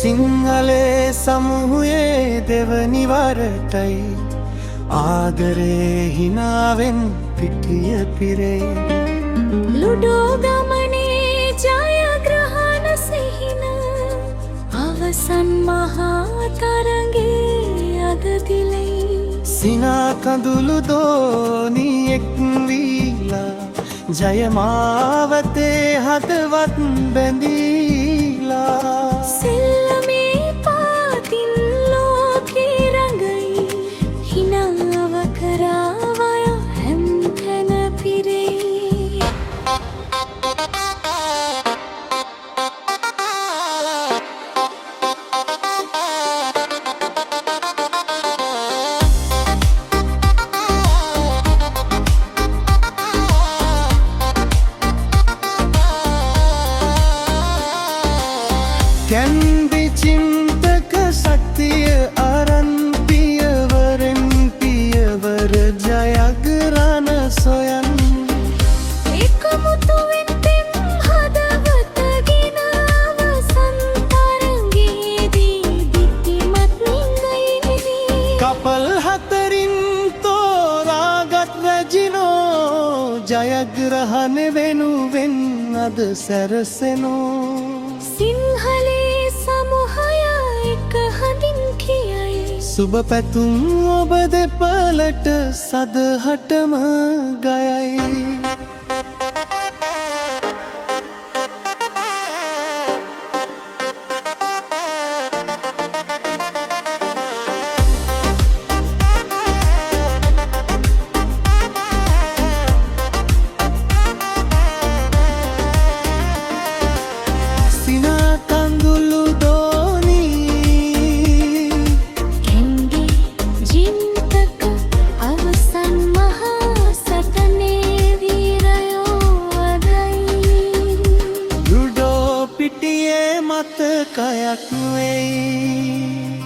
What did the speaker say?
සිංහලේ සමුහයේ දෙවනි වරටයි ආදරේ හිනාවෙන් පිටිය පිරේ ලුඩෝ ගමනේ ජයග්‍රහණ සිහින අවසන් මහා තරගේ අද දිලයි සිනා කඳුළු දෝනියෙක් වීලා ජයමාවතේ හදවත් බැඳීලා සෙල්ලමේ පාතින් ලෝකේ රඟයි හිනාව කරාවය හැම්තැන පිරේ කැන්දි චින්තක ශක්තිය අරන් පියවරෙන් පියවර ජයග්‍රහණ සොයන් එකමුතුවෙන් පෙම් හදවතගෙන අවසන් තරගයේදී දික්තිමත් නිංගයිනෙවී කපල් හතරින් තෝරාගත් රැජිනෝ ජයග්‍රහණ වෙනුවෙන් අද සැරසෙනෝ සිංහලේ සමුහය එක හඳින් කියයි සුබ පැතුම් ඔබ දෙපලට සදහටම ගයයි මතකයක් වෙයි